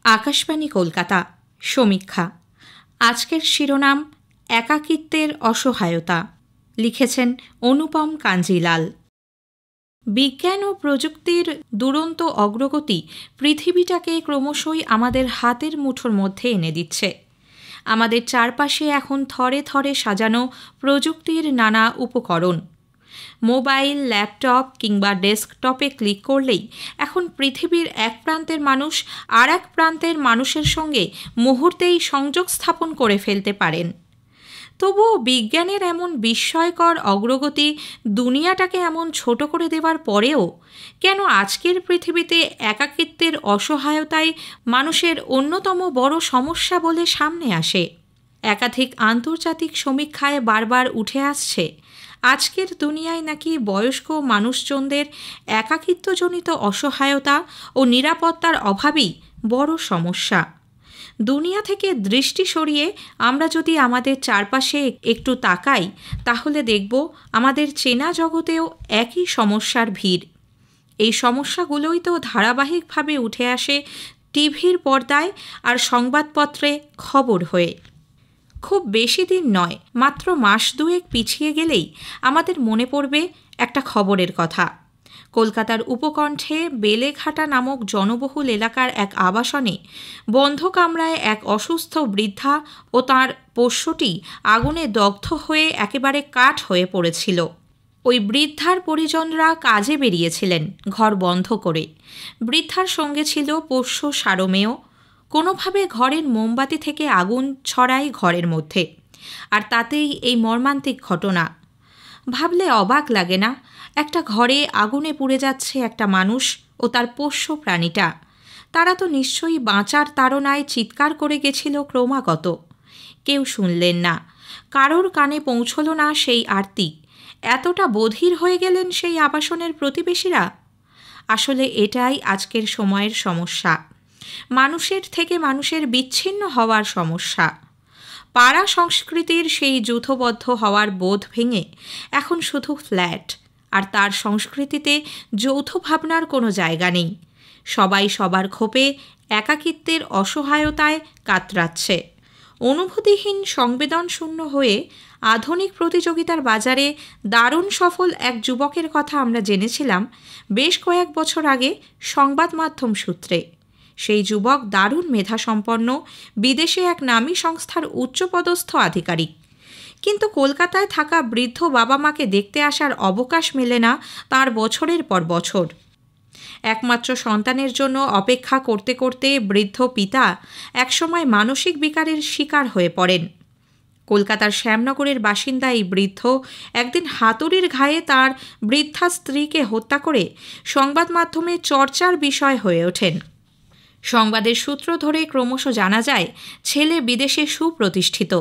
আকাশবাণী কলকাতা সমীক্ষা। আজকের শিরোনাম একাকিত্বের অসহায়তা। লিখেছেন অনুপম কাঞ্জিলাল। বিজ্ঞান ও প্রযুক্তির দুরন্ত অগ্রগতি পৃথিবীটাকে ক্রমশই আমাদের হাতের মুঠোর মধ্যে এনে দিচ্ছে। আমাদের চারপাশে এখন থরে থরে সাজানো প্রযুক্তির নানা উপকরণ। মোবাইল, ল্যাপটপ কিংবা ডেস্কটপে ক্লিক করলেই এখন পৃথিবীর এক প্রান্তের মানুষ আর এক প্রান্তের মানুষের সঙ্গে মুহূর্তেই সংযোগ স্থাপন করে ফেলতে পারেন। তবুও বিজ্ঞানের এমন বিস্ময়কর অগ্রগতি দুনিয়াটাকে এমন ছোট করে দেওয়ার পরেও কেন আজকের পৃথিবীতে একাকিত্বের অসহায়তাই মানুষের অন্যতম বড় সমস্যা বলে সামনে আসে? একাধিক আন্তর্জাতিক সমীক্ষায় বারবার উঠে আসছে আজকের দুনিয়ায় নাকি বয়স্ক মানুষজনদের একাকিত্বজনিত অসহায়তা ও নিরাপত্তার অভাবই বড় সমস্যা। দুনিয়া থেকে দৃষ্টি সরিয়ে আমরা যদি আমাদের চারপাশে একটু তাকাই তাহলে দেখব আমাদের চেনা জগতেও একই সমস্যার ভিড়। এই সমস্যাগুলোই তো ধারাবাহিকভাবে উঠে আসে টিভির পর্দায় আর সংবাদপত্রে খবর হয়ে। খুব বেশি দিন নয়, মাত্র মাস দুয়েক পিছিয়ে গেলেই আমাদের মনে পড়বে একটা খবরের কথা। কলকাতার উপকণ্ঠে বেলেঘাটা নামক জনবহুল এলাকার এক আবাসনে বন্ধ কামরায় এক অসুস্থ বৃদ্ধা ও তাঁর পোষ্যটি আগুনে দগ্ধ হয়ে একেবারে কাঠ হয়ে পড়েছিল। ওই বৃদ্ধার পরিজনরা কাজে বেরিয়েছিলেন ঘর বন্ধ করে। বৃদ্ধার সঙ্গে ছিল পোষ্য সারমেয়। কোনোভাবে ঘরের মোমবাতি থেকে আগুন ছড়ায় ঘরের মধ্যে, আর তাতেই এই মর্মান্তিক ঘটনা। ভাবলে অবাক লাগে না, একটা ঘরে আগুনে পুড়ে যাচ্ছে একটা মানুষ ও তার পোষ্য প্রাণীটা। তারা তো নিশ্চয়ই বাঁচার তাড়নায় চিৎকার করে গেছিল ক্রমাগত। কেউ শুনলেন না, কারোর কানে পৌঁছল না সেই আরতি। এতটা বধির হয়ে গেলেন সেই আবাসনের প্রতিবেশীরা। আসলে এটাই আজকের সময়ের সমস্যা, মানুষের থেকে মানুষের বিচ্ছিন্ন হওয়ার সমস্যা। পাড়া সংস্কৃতির সেই যূথবদ্ধ হওয়ার বোধ ভেঙে এখন শুধু ফ্ল্যাট, আর তার সংস্কৃতিতে যৌথ ভাবনার কোনো জায়গা নেই। সবাই সবার ক্ষোভে একাকিত্বের অসহায়তায় কাতরাচ্ছে। অনুভূতিহীন সংবেদনশূন্য হয়ে আধুনিক প্রতিযোগিতার বাজারে দারুণ সফল এক যুবকের কথা আমরা জেনেছিলাম বেশ কয়েক বছর আগে সংবাদ মাধ্যম সূত্রে। সেই যুবক দারুণ মেধাসম্পন্ন, বিদেশে এক নামী সংস্থার উচ্চপদস্থ আধিকারিক। কিন্তু কলকাতায় থাকা বৃদ্ধ বাবা মাকে দেখতে আসার অবকাশ মেলে না তার বছরের পর বছর। একমাত্র সন্তানের জন্য অপেক্ষা করতে করতে বৃদ্ধ পিতা একসময় মানসিক বিকারের শিকার হয়ে পড়েন। কলকাতার শ্যামনগরের বাসিন্দা এই বৃদ্ধ একদিন হাতুড়ির ঘায়ে তার বৃদ্ধা স্ত্রীকে হত্যা করে সংবাদ মাধ্যমে চর্চার বিষয় হয়ে ওঠেন। সংবাদের সূত্র ধরে ক্রমশ জানা যায় ছেলে বিদেশে সুপ্রতিষ্ঠিত।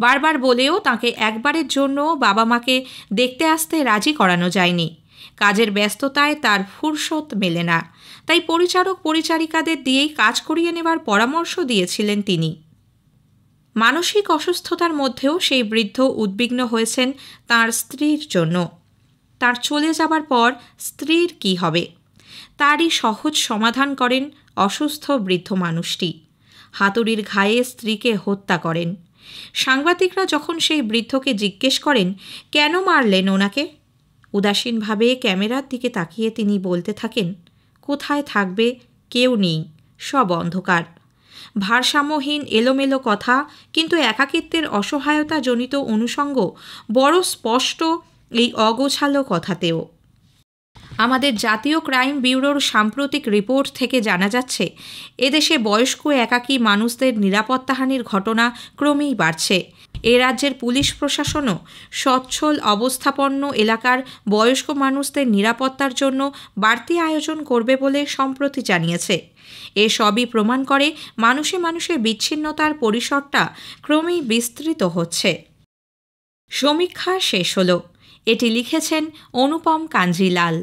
বারবার বলেও তাকে একবারের জন্য বাবা মাকে দেখতে আসতে রাজি করানো যায়নি। কাজের ব্যস্ততায় তার ফুরসত মেলে না, তাই পরিচারক পরিচারিকাদের দিয়েই কাজ করিয়ে নেবার পরামর্শ দিয়েছিলেন তিনি। মানসিক অসুস্থতার মধ্যেও সেই বৃদ্ধ উদ্বিগ্ন হয়েছেন তার স্ত্রীর জন্য। তার চলে যাবার পর স্ত্রীর কী হবে, তারই সহজ সমাধান করেন অসুস্থ বৃদ্ধ মানুষটি। হাতুড়ির ঘায়ে স্ত্রীকে হত্যা করেন। সাংবাদিকরা যখন সেই বৃদ্ধকে জিজ্ঞেস করেন কেন মারলেন ওনাকে, উদাসীনভাবে ক্যামেরার দিকে তাকিয়ে তিনি বলতে থাকেন, কোথায় থাকবে, কেউ নেই, সব অন্ধকার। ভারসাম্যহীন এলোমেলো কথা, কিন্তু একাকিত্বের অসহায়তাজনিত অনুষঙ্গ বড় স্পষ্ট এই অগোছালো কথাতেও। আমাদের জাতীয় ক্রাইম ব্যুরোর সাম্প্রতিক রিপোর্ট থেকে জানা যাচ্ছে এদেশে বয়স্ক একাকী মানুষদের নিরাপত্তাহানির ঘটনা ক্রমেই বাড়ছে। এ রাজ্যের পুলিশ প্রশাসনও সচ্ছল অবস্থাপন্ন এলাকার বয়স্ক মানুষদের নিরাপত্তার জন্য বাড়তি আয়োজন করবে বলে সম্প্রতি জানিয়েছে। এ সবই প্রমাণ করে মানুষে মানুষে বিচ্ছিন্নতার পরিসরটা ক্রমেই বিস্তৃত হচ্ছে। সমীক্ষা শেষ হলো। এটি লিখেছেন অনুপম কাঞ্জিলাল।